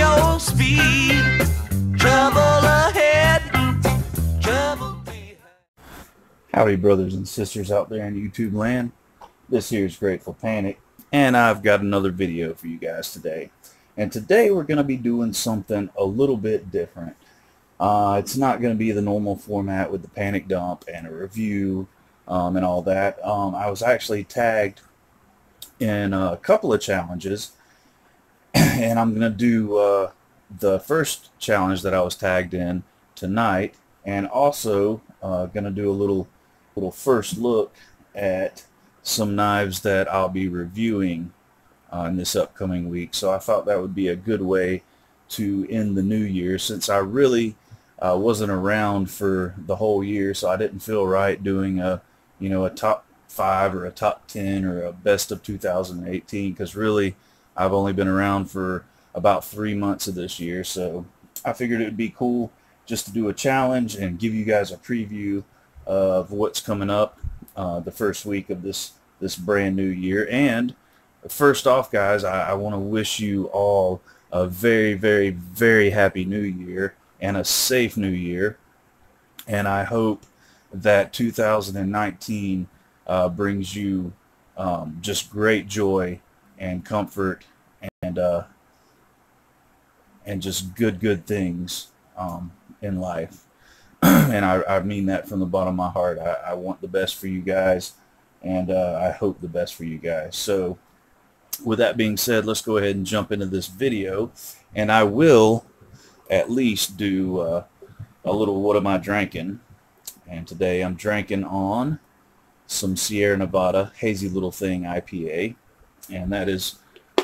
your speed. Trouble ahead, trouble behind. Howdy, brothers and sisters out there in YouTube land. This here is Grateful Panic, and I've got another video for you guys today. And today we're going to be doing something a little bit different. It's not going to be the normal format with the panic dump and a review and all that. I was actually tagged in a couple of challenges, and I'm going to do the first challenge that I was tagged in tonight, and also going to do a little first look at some knives that I'll be reviewing in this upcoming week. So I thought that would be a good way to end the new year, since I really wasn't around for the whole year, so I didn't feel right doing a top 5 or a top 10 or a best of 2018, because really I've only been around for about 3 months of this year. So I figured it would be cool just to do a challenge and give you guys a preview of what's coming up the first week of this brand new year. And first off, guys, I want to wish you all a very, very, very happy new year and a safe new year. And I hope that 2019 brings you just great joy and comfort and just good things in life. And I mean that from the bottom of my heart. I want the best for you guys, and I hope the best for you guys. So with that being said, let's go ahead and jump into this video, and I will at least do a little what am I drinking. And today I'm drinking on some Sierra Nevada Hazy Little Thing IPA, and that is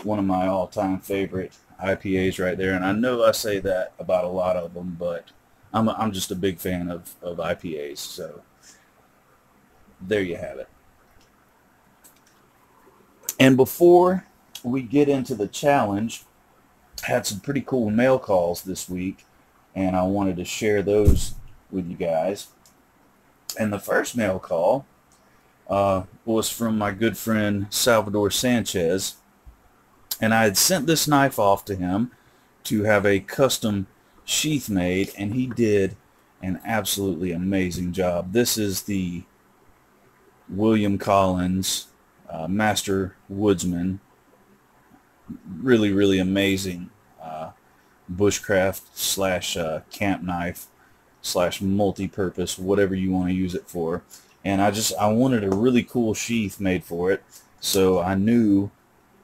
one of my all-time favorite IPAs right there. And I know I say that about a lot of them, but I'm just a big fan of IPAs. So there you have it. And before we get into the challenge, I had some pretty cool mail calls this week, and I wanted to share those with you guys. And the first mail call was from my good friend Salvador Sanchez, and I had sent this knife off to him to have a custom sheath made, and he did an absolutely amazing job. This is the William Collins Master Woodsman. Really, really amazing bushcraft slash camp knife slash multi-purpose, whatever you want to use it for. And I wanted a really cool sheath made for it, so I knew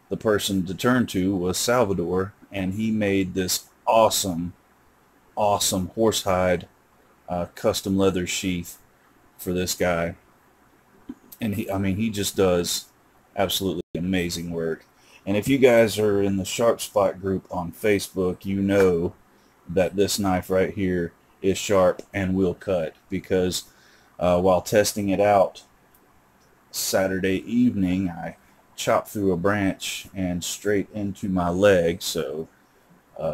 the person to turn to was Salvador, and he made this awesome horsehide custom leather sheath for this guy. And he just does absolutely amazing work. And if you guys are in the Sharp Spot group on Facebook, you know that this knife right here is sharp and will cut, because while testing it out Saturday evening, I chopped through a branch and straight into my leg. So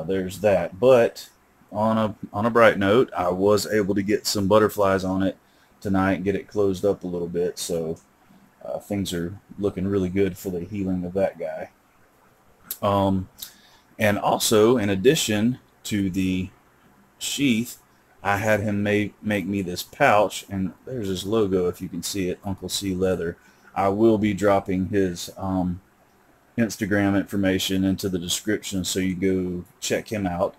there's that. But on a bright note, I was able to get some butterflies on it tonight and get it closed up a little bit. So things are looking really good for the healing of that guy. And also, in addition to the sheath, I had him make me this pouch, and there's his logo if you can see it, Uncle C Leather. I will be dropping his Instagram information into the description, so you go check him out.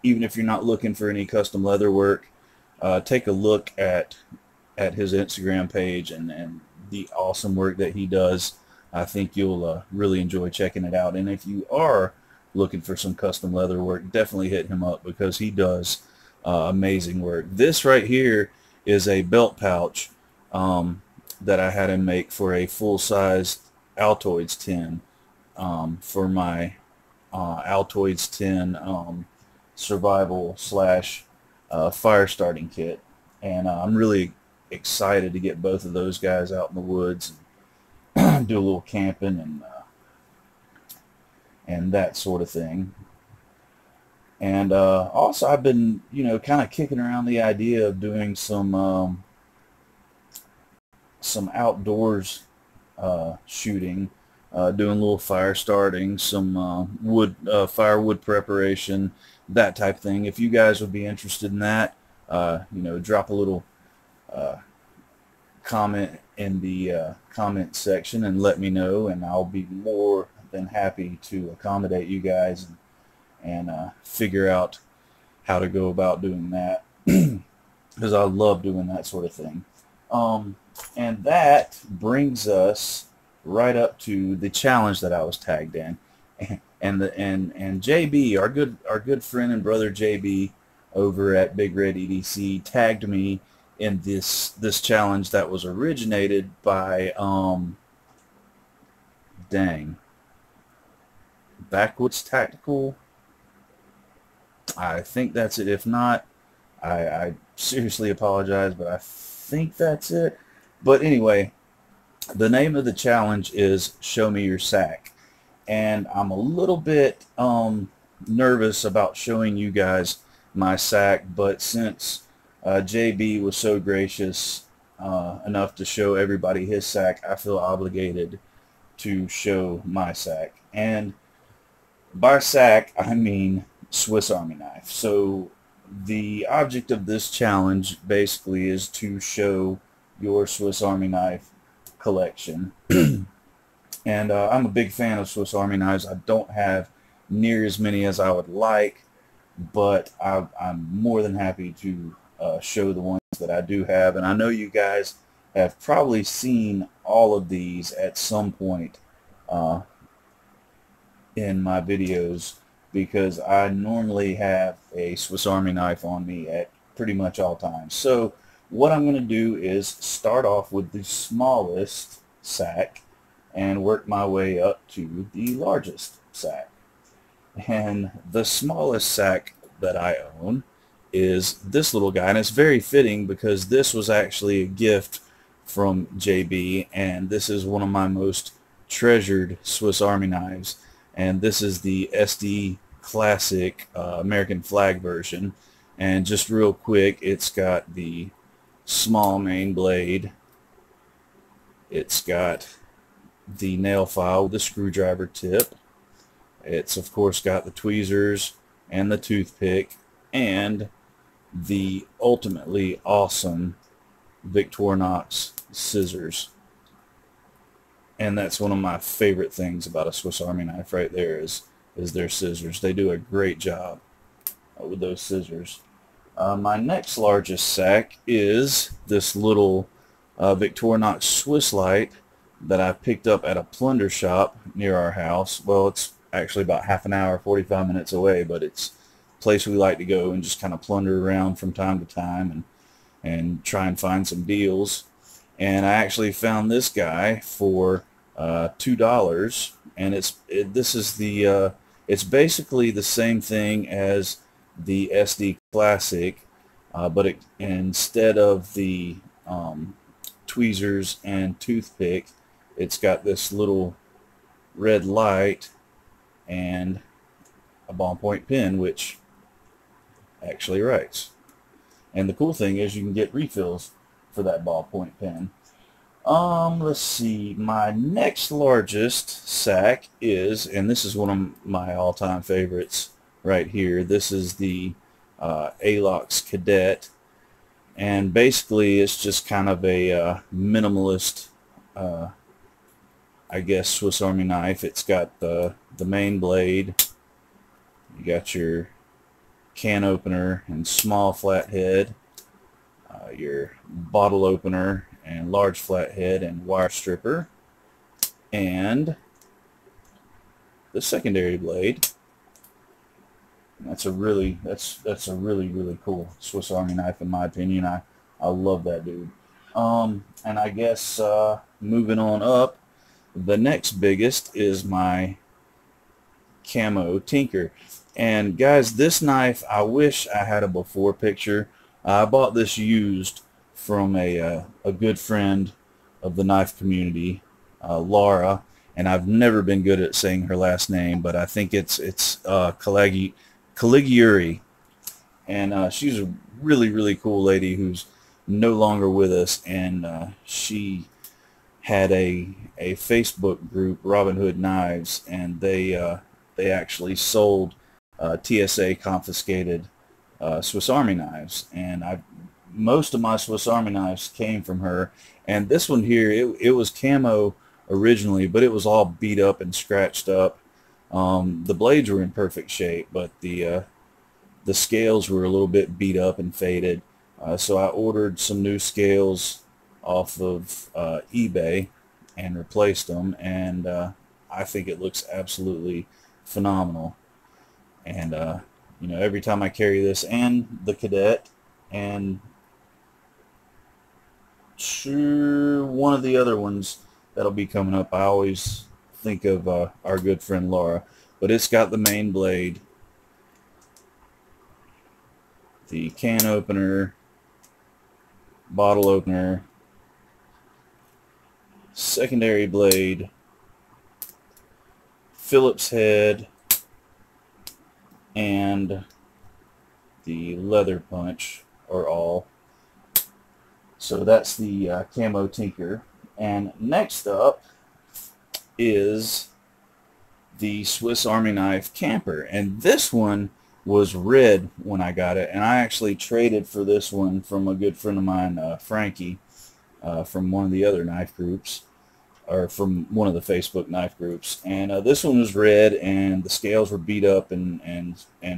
Even if you're not looking for any custom leather work, take a look at his Instagram page and the awesome work that he does. I think you'll really enjoy checking it out. And if you are looking for some custom leather work, definitely hit him up, because he does amazing work. This right here is a belt pouch that I had him make for a full-sized Altoids 10 for my Altoids 10 survival slash fire starting kit. And I'm really excited to get both of those guys out in the woods and do a little camping and that sort of thing. And also, I've been, kind of kicking around the idea of doing some outdoors shooting doing a little fire starting, some firewood preparation, that type of thing. If you guys would be interested in that, you know, drop a little comment in the comment section and let me know, and I'll be more than happy to accommodate you guys and figure out how to go about doing that, because I love doing that sort of thing. And that brings us right up to the challenge that I was tagged in, and JB, our good friend and brother JB over at Big Red EDC, tagged me in this challenge that was originated by Backwoods Tactical. I think that's it. If not, I seriously apologize, but I think that's it. But anyway, the name of the challenge is Show Me Your SAK, and I'm a little bit nervous about showing you guys my SAK, but since JB was so gracious enough to show everybody his SAK, I feel obligated to show my SAK. And by SAK, I mean Swiss Army knife. So the object of this challenge basically is to show your Swiss Army knife collection. And I'm a big fan of Swiss Army knives. I don't have near as many as I would like, but I'm more than happy to show the ones that I do have. And I know you guys have probably seen all of these at some point in my videos, because I normally have a Swiss Army knife on me at pretty much all times. So what I'm going to do is start off with the smallest SAK and work my way up to the largest SAK. And the smallest SAK that I own is this little guy, and it's very fitting because this was actually a gift from JB, and this is one of my most treasured Swiss Army knives, and this is the SD Classic American flag version. And just real quick, it's got the small main blade, it's got the nail file with the screwdriver tip, it's of course got the tweezers and the toothpick, and the ultimately awesome Victorinox scissors. And that's one of my favorite things about a Swiss Army knife right there is their scissors. They do a great job with those scissors. My next largest SAK is this little Victorinox Swiss Light that I picked up at a plunder shop near our house. Well, it's actually about half an hour, 45 minutes away, but it's a place we like to go and just kind of plunder around from time to time and try and find some deals. And I actually found this guy for $2, and it's basically the same thing as the SD Classic, but instead of the tweezers and toothpick, it's got this little red light and a ballpoint pen which actually writes. And the cool thing is you can get refills for that ballpoint pen. Let's see, my next largest SAK is, and this is one of my all-time favorites right here, this is the Alox Cadet, and basically it's just kind of a minimalist I guess Swiss Army knife. It's got the main blade, you got your can opener and small flathead, your bottle opener and large flathead and wire stripper, and the secondary blade. And that's a really cool Swiss Army knife in my opinion. I love that dude. And I guess moving on up, the next biggest is my Camo Tinker. And guys, this knife, I wish I had a before picture. I bought this used from a good friend of the knife community, Laura, and I've never been good at saying her last name, but I think it's Caliguri, and she's a really cool lady who's no longer with us, and she had a Facebook group, Robin Hood Knives, and they actually sold TSA confiscated Swiss Army knives, and most of my Swiss Army knives came from her. And this one here, it was camo originally, but it was all beat up and scratched up. The blades were in perfect shape, but the scales were a little bit beat up and faded. So I ordered some new scales off of eBay and replaced them, and I think it looks absolutely phenomenal. And you know, every time I carry this and the Cadet and one of the other ones that'll be coming up, I always think of our good friend Laura. But it's got the main blade, the can opener, bottle opener, secondary blade, Phillips head, and the leather punch are all. So that's the camo tinker. And next up is the Swiss Army knife camper, and this one was red when I got it, and I actually traded for this one from a good friend of mine, Frankie, from one of the other knife groups, or from one of the Facebook knife groups. And this one was red, and the scales were beat up and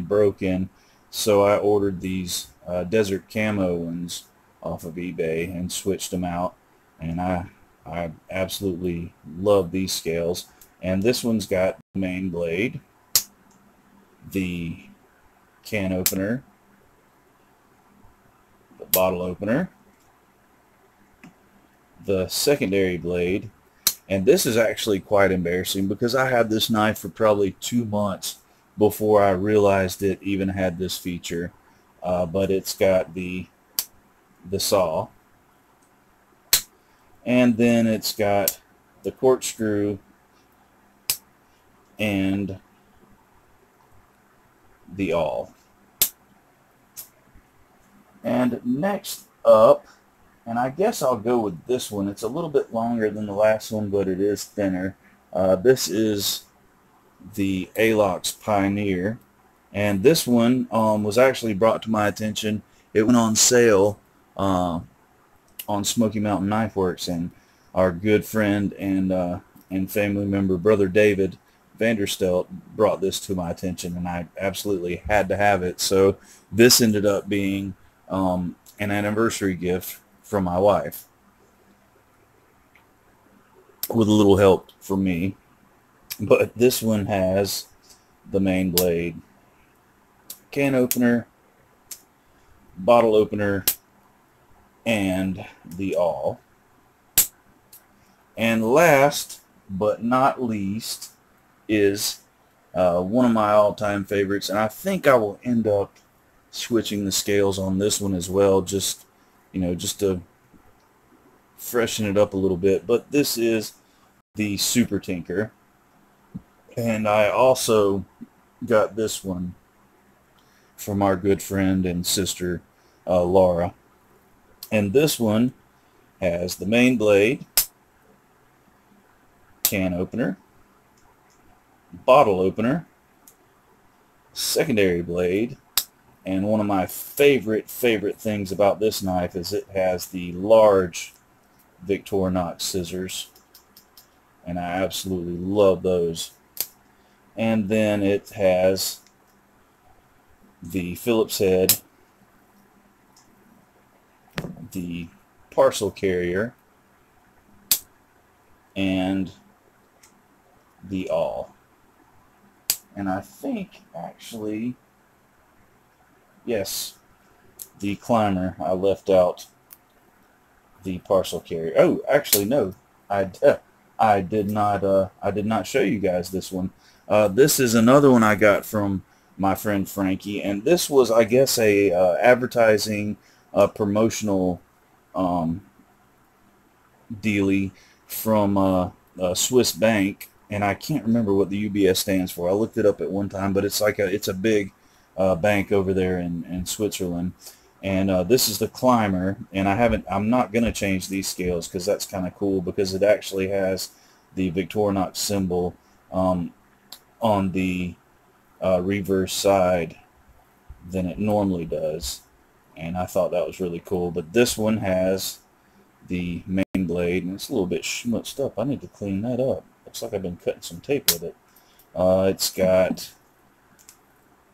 broken, so I ordered these desert camo ones off of eBay and switched them out, and I absolutely love these scales. And this one's got the main blade, the can opener, the bottle opener, the secondary blade. And this is actually quite embarrassing because I had this knife for probably 2 months before I realized it even had this feature. But it's got the saw, and then it's got the corkscrew and the awl. And next up, and I guess I'll go with this one. It's a little bit longer than the last one, but it is thinner. This is the Alox Pioneer, and this one was actually brought to my attention. It went on sale on Smoky Mountain Knife Works, and our good friend and family member, Brother David Vanderstelt, brought this to my attention, and I absolutely had to have it. So this ended up being an anniversary gift from my wife, with a little help from me. But this one has the main blade, can opener, bottle opener, and the awl. And last but not least is one of my all-time favorites, and I think I will end up switching the scales on this one as well, just to freshen it up a little bit. But this is the Super Tinker, and I also got this one from our good friend and sister Laura. And this one has the main blade, can opener, bottle opener, secondary blade, and one of my favorite things about this knife is it has the large Victorinox scissors, and I absolutely love those. And then it has the Phillips head, the parcel carrier, and the awl. And I think actually, yes, the climber, I left out the parcel carrier. Oh, actually no, I did not show you guys this one. This is another one I got from my friend Frankie, and this was, I guess, a advertising promotional dealie from a Swiss bank, and I can't remember what the UBS stands for. I looked it up at one time, but it's like it's a big bank over there in Switzerland. And this is the climber, and I'm not gonna change these scales because that's kind of cool, because it actually has the Victorinox symbol on the reverse side than it normally does, and I thought that was really cool. But this one has the main blade, and it's a little bit schmutzed up. I need to clean that up. Looks like I've been cutting some tape with it. It's got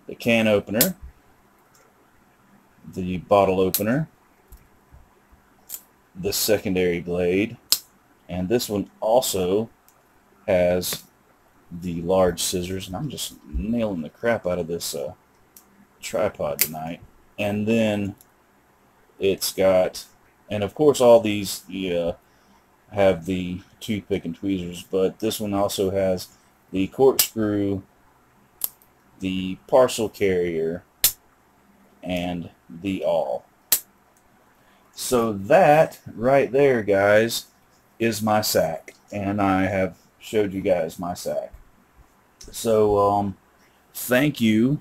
the can opener, the bottle opener, the secondary blade, and this one also has the large scissors, and I'm just nailing the crap out of this tripod tonight. And then it's got, and of course all these have the toothpick and tweezers, but this one also has the corkscrew, the parcel carrier, and the awl. So that right there, guys, is my SAK, and I have showed you guys my SAK. So thank you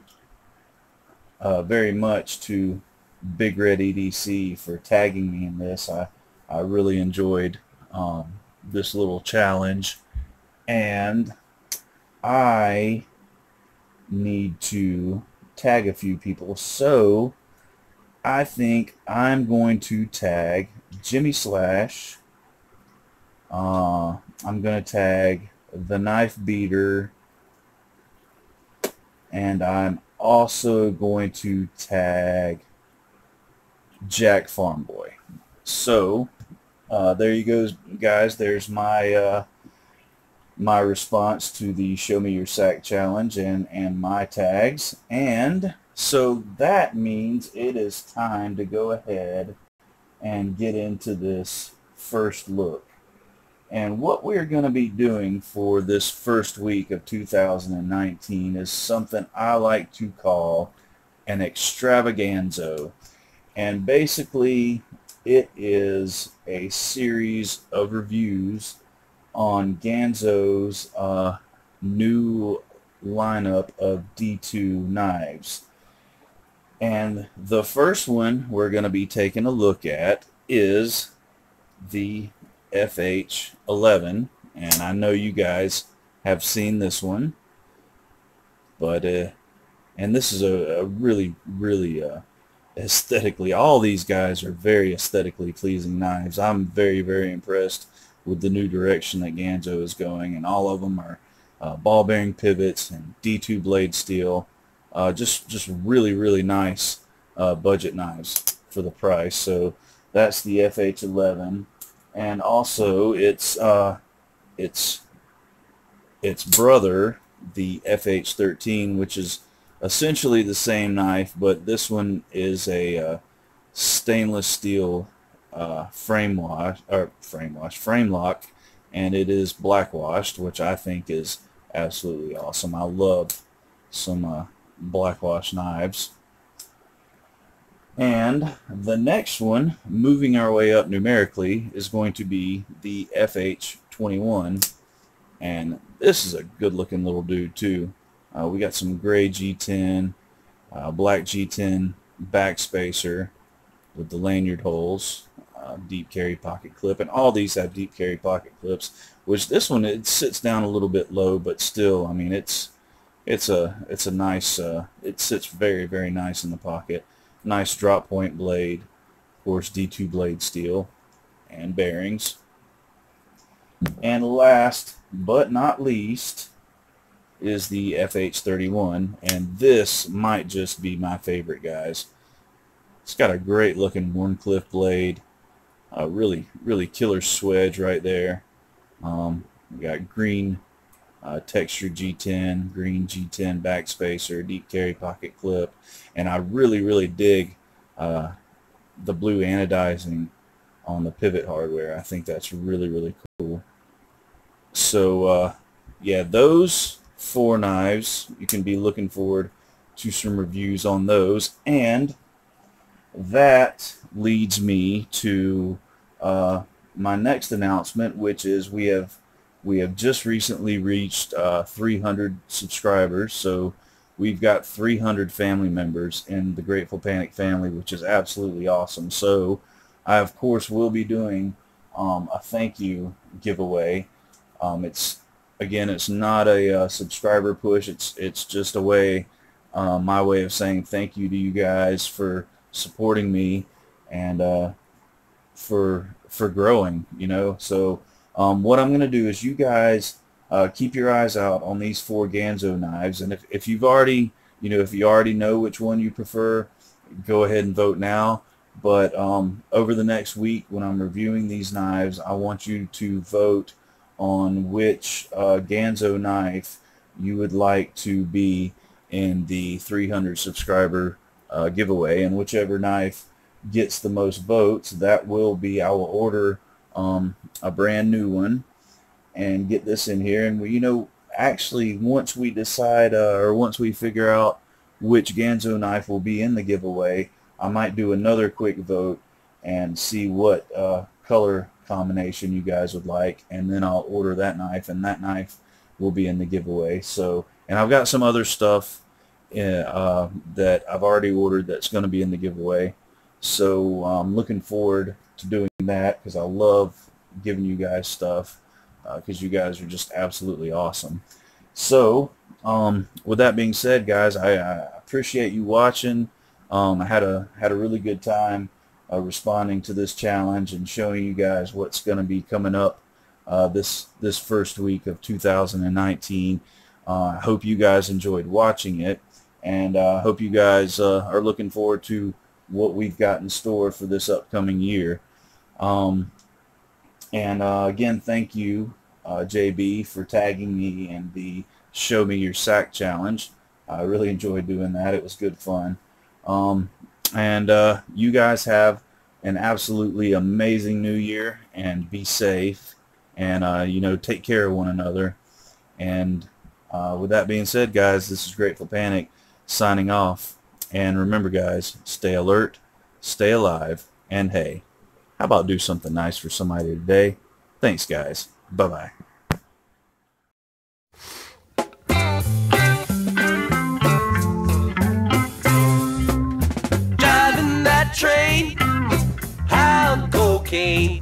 very much to Big Red EDC for tagging me in this. I really enjoyed this little challenge, and I need to tag a few people, so I think I'm going to tag Jimmy Slash. I'm going to tag the Knife Beater, and I'm also going to tag Jack Farm Boy. So there you go, guys. There's my my response to the Show Me Your SAK challenge and my tags. And so that means it is time to go ahead and get into this first look. And what we're going to be doing for this first week of 2019 is something I like to call an ExtravaGanzo. And basically it is a series of reviews on Ganzo's new lineup of D2 knives. And the first one we're going to be taking a look at is the FH11, and I know you guys have seen this one, but and this is a really aesthetically, all these guys are very aesthetically pleasing knives. I'm very impressed with the new direction that Ganzo is going, and all of them are ball bearing pivots and D2 blade steel. Just really nice budget knives for the price. So that's the FH11. And also its brother, the FH13, which is essentially the same knife, but this one is a stainless steel frame lock, and it is black washed, which I think is absolutely awesome. I love some black wash knives. And the next one, moving our way up numerically, is going to be the FH21. And this is a good looking little dude too. We got some gray G10, black G10 backspacer with the lanyard holes, deep carry pocket clip, and all these have deep carry pocket clips, which this one, it sits down a little bit low, but still, I mean, it's a nice, it sits very nice in the pocket. Nice drop point blade, of course D2 blade steel and bearings. And last but not least is the FH31, and this might just be my favorite, guys. It's got a great looking Warncliffe blade, really killer swedge right there. We got green textured G10, green G10 backspacer, deep carry pocket clip, and I really dig the blue anodizing on the pivot hardware. I think that's really cool. So yeah, those 4 knives, you can be looking forward to some reviews on those. And that leads me to my next announcement, which is we have just recently reached 300 subscribers. So we've got 300 family members in the Grateful Panic family, which is absolutely awesome. So I, of course, will be doing a thank you giveaway. It's not a subscriber push. It's just a way, my way of saying thank you to you guys for supporting me and for growing, you know. So what I'm going to do is, you guys keep your eyes out on these 4 Ganzo knives, and if you've already, you know, if you already know which one you prefer, go ahead and vote now. But over the next week, when I'm reviewing these knives, I want you to vote on which Ganzo knife you would like to be in the 300 subscriber giveaway, and whichever knife gets the most votes, that will be, I will order a brand new one and get this in here. And we, you know, actually, once we decide or once we figure out which Ganzo knife will be in the giveaway, I might do another quick vote and see what color combination you guys would like, and then I'll order that knife, and that knife will be in the giveaway. So, and I've got some other stuff that I've already ordered that's going to be in the giveaway. So I'm looking forward to doing that, because I love giving you guys stuff, because you guys are just absolutely awesome. So with that being said, guys, I appreciate you watching. I had a really good time responding to this challenge and showing you guys what's going to be coming up this first week of 2019. I hope you guys enjoyed watching it, and I hope you guys are looking forward to what we've got in store for this upcoming year. Again, thank you, JB, for tagging me in the Show Me Your SAK challenge. I really enjoyed doing that. It was good fun. You guys have an absolutely amazing new year, and be safe, and you know, take care of one another. And with that being said, guys, this is Grateful Panic signing off. And remember, guys, stay alert, stay alive, and hey, how about do something nice for somebody today? Thanks, guys. Bye-bye. Driving that train, high on cocaine.